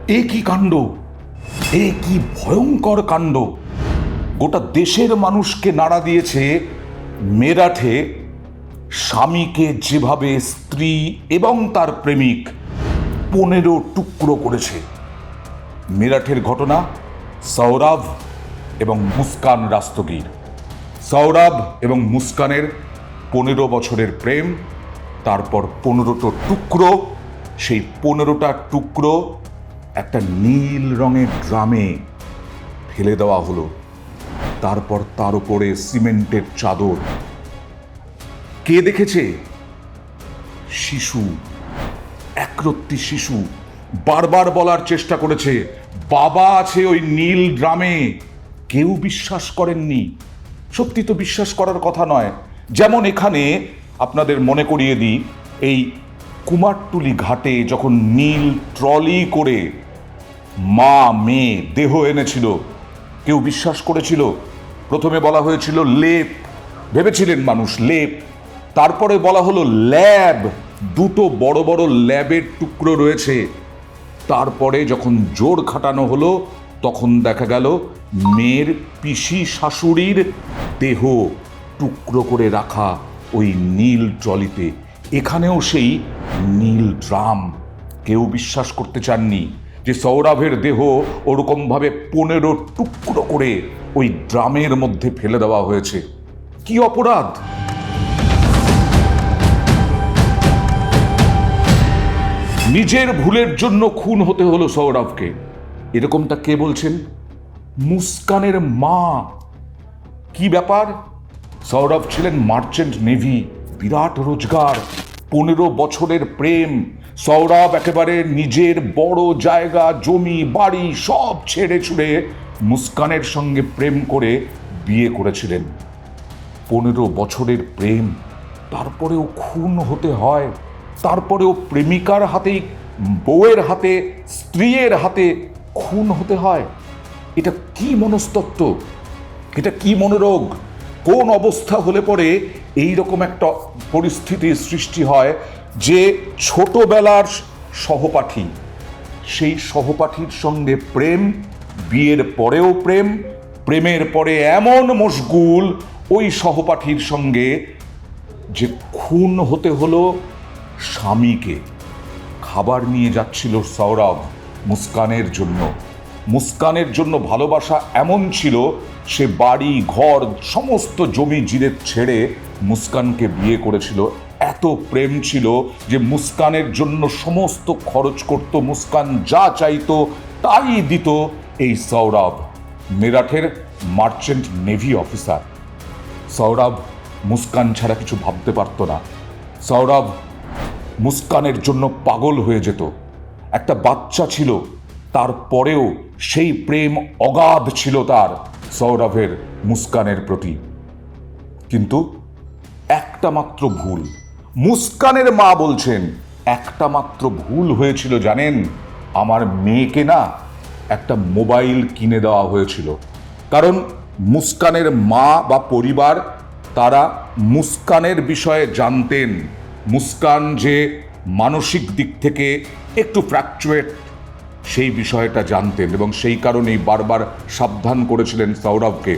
এ কি কাণ্ড! এ কি ভয়ঙ্কর কাণ্ড! গোটা দেশের মানুষকে নাড়া দিয়েছে মেরাঠে স্বামীকে যেভাবে স্ত্রী এবং তার প্রেমিক 15 টুকরো করেছে। মেরাঠের ঘটনা, সৌরভ এবং মুস্কান রাস্তগীর। সৌরভ এবং মুস্কানের 15 বছরের প্রেম, তারপর 15টা টুকরো। সেই 15টা টুকরো একটা নীল রঙের ড্রামে ফেলে দেওয়া হলো। তারপর তার উপরে সিমেন্টের চাদর। কে দেখেছে? শিশু, একরত্তি শিশু বারবার বলার চেষ্টা করেছে, বাবা আছে ওই নীল ড্রামে। কেউ বিশ্বাস করেননি। সত্যি তো বিশ্বাস করার কথা নয়। যেমন এখানে আপনাদের মনে করিয়ে দিই, এই কুমারটুলি ঘাটে যখন নীল ট্রলি করে মা মেয়ে দেহ এনেছিল, কেউ বিশ্বাস করেছিল? প্রথমে বলা হয়েছিল লেপ, ভেবেছিলেন মানুষ লেপ। তারপরে বলা হলো ল্যাব, দুটো বড় বড় ল্যাবের টুকরো রয়েছে। তারপরে যখন জোর খাটানো হলো তখন দেখা গেল মেয়ের পিসি শাশুড়ির দেহ টুকরো করে রাখা ওই নীল ট্রলিতে। এখানেও সেই নীল ড্রাম। কেউ বিশ্বাস করতে চাননি যে সৌরভের দেহ ওরকমভাবে 15 টুকরো করে ওই ড্রামের মধ্যে ফেলে দেওয়া হয়েছে। কি অপরাধ! নিজের ভুলের জন্য খুন হতে হলো সৌরভকে, এরকমটা কে বলছেন? মুস্কানের মা। কি ব্যাপার? সৌরভ ছিলেন মার্চেন্ট নেভি, বিরাট রোজগার, 15 বছরের প্রেম। সৌরভ একেবারে নিজের বড় জায়গা, জমি, বাড়ি সব ছেড়ে ছুড়ে মুস্কানের সঙ্গে প্রেম করে বিয়ে করেছিলেন। 15 বছরের প্রেম, তারপরেও খুন হতে হয়। তারপরেও প্রেমিকার হাতেই, বউয়ের হাতে, স্ত্রীর হাতে খুন হতে হয়। এটা কি মনস্তত্ত্ব? এটা কি মনোরোগ? কোন অবস্থা হলে পরে এই রকম একটা পরিস্থিতির সৃষ্টি হয় যে ছোটবেলার সহপাঠী, সেই সহপাঠীর সঙ্গে প্রেম, বিয়ের পরেও প্রেম, প্রেমের পরে এমন মশগুল ওই সহপাঠীর সঙ্গে যে খুন হতে হলো স্বামীকে। খাবার নিয়ে যাচ্ছিল সৌরভ মুস্কানের জন্য। মুস্কানের জন্য ভালোবাসা এমন ছিল, সে বাড়ি ঘর সমস্ত জমি জিরে ছেড়ে মুস্কানকে বিয়ে করেছিল। এত প্রেম ছিল যে মুস্কানের জন্য সমস্ত খরচ করত, মুস্কান যা চাইতো তাই দিত এই সৌরভ। মেরাঠের merchant navy officer. Sourabh Muskan ছাড়া কিছু ভাবতে পারত না। সৌরভ মুস্কানের জন্য পাগল হয়ে যেত। একটা বাচ্চা ছিল, তারপরেও সেই প্রেম অগাধ ছিল তার সৌরভের মুস্কানের প্রতি। কিন্তু একটা মাত্র ভুল, মুস্কানের মা বলছেন একটা মাত্র ভুল হয়েছিল জানেন? আমার মেয়েকে না একটা মোবাইল কিনে দেওয়া হয়েছিল। কারণ মুস্কানের মা বা পরিবার, তারা মুস্কানের বিষয়ে জানতেন। মুস্কান যে মানসিক দিক থেকে একটু ফ্র্যাকচুয়েট, সেই বিষয়টা জানতেন এবং সেই কারণেই বারবার সাবধান করেছিলেন সৌরভকে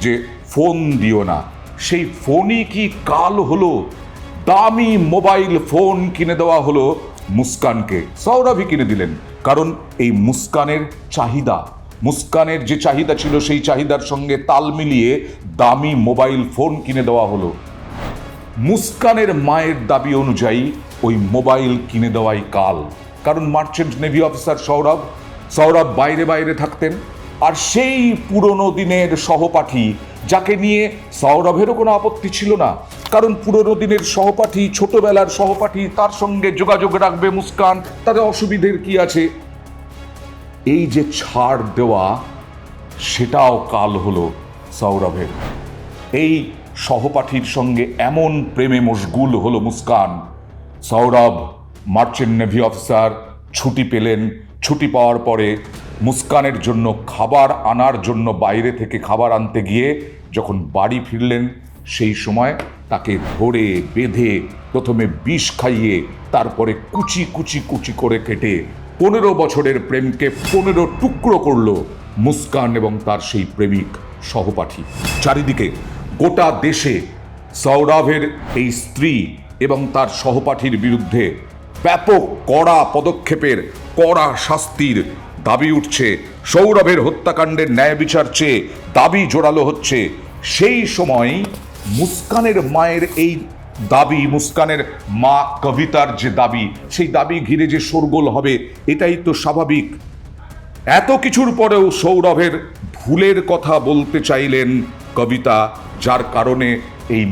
যে ফোন দিও না। সেই ফোনই কি কাল হলো, দামি মোবাইল ফোন কিনে দেওয়া হলো মুস্কানকে। সৌরভই কিনে দিলেন, কারণ এই মুস্কানের চাহিদা, মুস্কানের যে চাহিদা ছিল সেই চাহিদার সঙ্গে তাল মিলিয়ে দামি মোবাইল ফোন কিনে দেওয়া হলো। মুস্কানের মায়ের দাবি অনুযায়ী ওই মোবাইল কিনে দেওয়াই কাল। কারণ মার্চেন্ট নেভি অফিসার সৌরভ বাইরে বাইরে থাকতেন। আর সেই পুরনো দিনের সহপাঠী, যাকে নিয়ে সৌরভেরও কোনো আপত্তি ছিল না, কারণ পুরনো দিনের সহপাঠী, ছোটবেলার সহপাঠী, তার সঙ্গে যোগাযোগ রাখবে মুস্কান, তাদের অসুবিধের কি আছে? এই যে ছাড় দেওয়া, সেটাও কাল হলো সৌরভের। এই সহপাঠীর সঙ্গে এমন প্রেমে মশগুল হলো Muskan. Sourav merchant navy officer ছুটি পেলেন। ছুটি পাওয়ার পরে মুস্কানের জন্য খাবার আনার জন্য বাইরে থেকে খাবার আনতে গিয়ে যখন বাড়ি ফিরলেন, সেই সময় তাকে ধরে বেঁধে প্রথমে বিষ খাইয়ে তারপরে কুচি কুচি কুচি করে কেটে 15 বছরের প্রেমকে 15 টুকরো করলো মুস্কান এবং তার সেই প্রেমিক সহপাঠী। চারিদিকে গোটা দেশে সৌরভের এই স্ত্রী এবং তার সহপাঠীর বিরুদ্ধে ব্যাপক কড়া পদক্ষেপের, কড়া শাস্তির দাবি উঠছে। সৌরভের হত্যাকাণ্ডের ন্যায় বিচার চেয়ে দাবি জোরালো হচ্ছে। সেই সময় মুস্কানের মায়ের এই দাবি, মুস্কানের মা কবিতার যে দাবি, সেই দাবি ঘিরে যে শোরগোল হবে এটাই তো স্বাভাবিক। এত কিছুর পরেও সৌরভের ভুলের কথা বলতে চাইলেন কবিতা, যার কারণে এই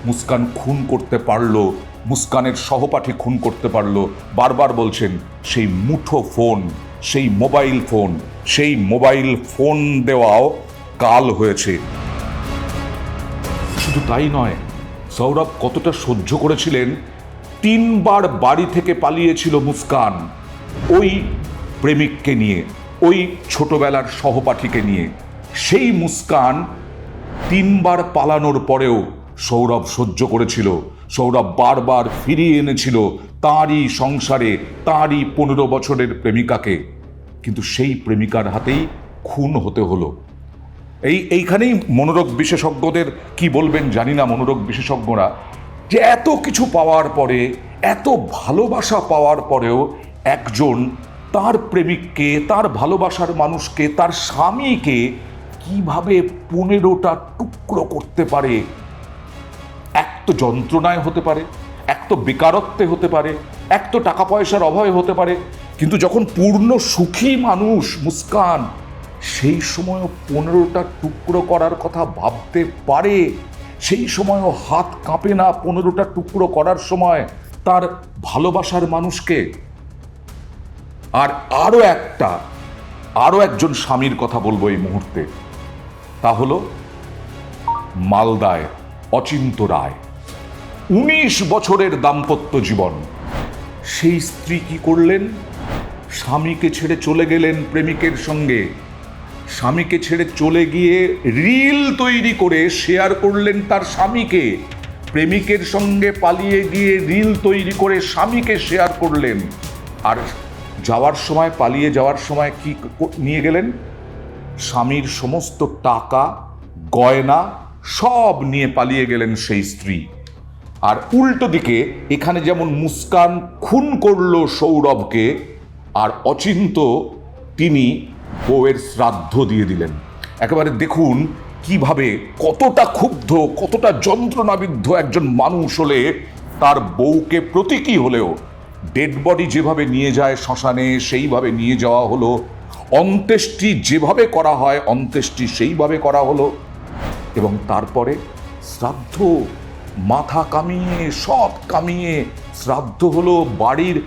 মুস্কান খুন করতে পারলো, মুস্কানের সহপাঠী খুন করতে পারলো। বারবার বলছেন সেই মুঠো ফোন, সেই মোবাইল ফোন দেওয়াও কাল হয়েছে। শুধু তাই নয়, সৌরভ কতটা সহ্য করেছিলেন। 3 বার বাড়ি থেকে পালিয়েছিল মুস্কান, ওই প্রেমিককে নিয়ে, ওই ছোটবেলার সহপাঠীকে নিয়ে। সেই মুস্কান 3 বার পালানোর পরেও সৌরভ সহ্য করেছিল। সৌরভ বারবার ফিরিয়ে এনেছিল তাঁরই সংসারে তাঁরই 15 বছরের প্রেমিকাকে, কিন্তু সেই প্রেমিকার হাতেই খুন হতে হলো। এইখানেই মনোরোগ বিশেষজ্ঞদের কি বলবেন জানি না, মনোরোগ বিশেষজ্ঞরা, যে এত কিছু পাওয়ার পরে, এত ভালোবাসা পাওয়ার পরেও একজন তার প্রেমিককে, তার ভালোবাসার মানুষকে, তার স্বামীকে কিভাবে 15টা টুকরো করতে পারে। এক তো যন্ত্রণায় হতে পারে, এক তো বেকারত্বে হতে পারে, এক তো টাকা পয়সার অভাবে হতে পারে, কিন্তু যখন পূর্ণ সুখী মানুষ মুস্কান, সেই সময়ও 15টা টুকরো করার কথা ভাবতে পারে। সেই সময়ও হাত কাঁপে না 15টা টুকরো করার সময় তার ভালোবাসার মানুষকে। আর আরও একজন স্বামীর কথা বলবো এই মুহূর্তে, তা হলো মালদায় অচিন্ত রায়। 19 বছরের দাম্পত্য জীবন। সেই স্ত্রী কি করলেন? স্বামীকে ছেড়ে চলে গেলেন প্রেমিকের সঙ্গে। স্বামীকে ছেড়ে চলে গিয়ে রিল তৈরি করে শেয়ার করলেন তার স্বামীকে। প্রেমিকের সঙ্গে পালিয়ে গিয়ে রিল তৈরি করে স্বামীকে শেয়ার করলেন। আর পালিয়ে যাওয়ার সময় কি নিয়ে গেলেন? স্বামীর সমস্ত টাকা, গয়না সব নিয়ে পালিয়ে গেলেন সেই স্ত্রী। আর উল্টো দিকে এখানে যেমন মুস্কান খুন করলো সৌরভকে, আর অচিন্ত তিনি বউয়ের শ্রাদ্ধ দিয়ে দিলেন। একেবারে দেখুন কিভাবে, কতটা ক্ষুব্ধ, কতটা যন্ত্রণাবিদ্ধ একজন মানুষ হলে তার বউকে প্রতীকী হলেও ডেড বডি যেভাবে নিয়ে যায় শ্মশানে সেইভাবে নিয়ে যাওয়া হলো, অন্ত্যেষ্টি যেভাবে করা হয় অন্ত্যেষ্টি সেইভাবে করা হলো, এবং তারপরে শ্রাদ্ধ, মাথা কামিয়ে, সব কামিয়ে শ্রাদ্ধ হলো। বাড়ির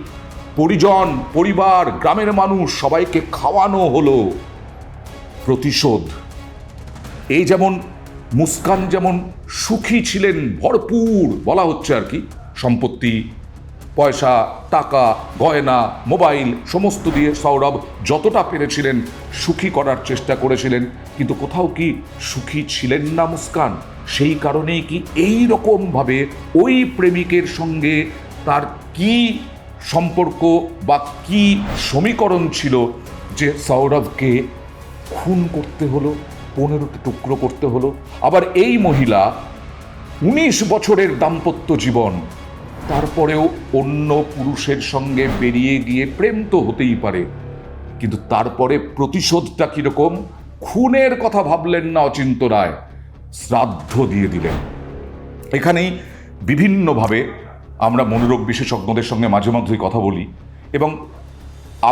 পরিজন, পরিবার, গ্রামের মানুষ সবাইকে খাওয়ানো হলো। প্রতিশোধ। এই যেমন মুস্কান যেমন সুখী ছিলেন, ভরপুর বলা হচ্ছে আর কি, সম্পত্তি, পয়সা, টাকা, গয়না, মোবাইল সমস্ত দিয়ে সৌরভ যতটা পেরেছিলেন সুখী করার চেষ্টা করেছিলেন, কিন্তু কোথাও কি সুখী ছিলেন না মুস্কান? সেই কারণেই কি এই রকমভাবে ওই প্রেমিকের সঙ্গে তার কি সম্পর্ক বা কি সমীকরণ ছিল যে সৌরভকে খুন করতে হলো, 15টা টুকরো করতে হলো? আবার এই মহিলা 19 বছরের দাম্পত্য জীবন, তারপরেও অন্য পুরুষের সঙ্গে বেরিয়ে গিয়ে প্রেম তো হতেই পারে, কিন্তু তারপরে প্রতিশোধটা কিরকম? খুনের কথা ভাবলেন না অচিন্ত রায়, শ্রাদ্ধ দিয়ে দিলেন। এখানেই বিভিন্নভাবে আমরা মনোরোগ বিশেষজ্ঞদের সঙ্গে মাঝে মধ্যেই কথা বলি, এবং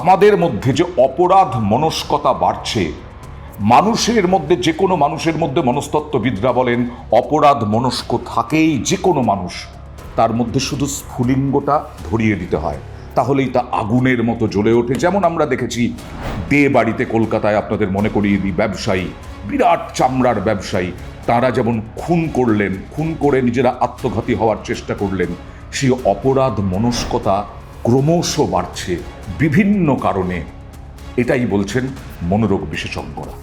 আমাদের মধ্যে যে অপরাধ মনস্কতা বাড়ছে, মানুষের মধ্যে, যে কোনো মানুষের মধ্যে, মনস্তত্ত্ববিদরা বলেন অপরাধ মনস্ক থাকেই যে কোনো মানুষ, তার মধ্যে শুধু স্ফুলিঙ্গটা ধরিয়ে দিতে হয়, তাহলেই তা আগুনের মতো জ্বলে ওঠে। যেমন আমরা দেখেছি দে বাড়িতে কলকাতায়, আপনাদের মনে করিয়ে দিই, ব্যবসায়ী, বিরাট চামড়ার ব্যবসায়ী, তারা যেমন খুন করলেন, খুন করে নিজেরা আত্মঘাতী হওয়ার চেষ্টা করলেন। সেই অপরাধ মনস্কতা ক্রমশ বাড়ছে বিভিন্ন কারণে, এটাই বলছেন মনোরোগ বিশেষজ্ঞরা।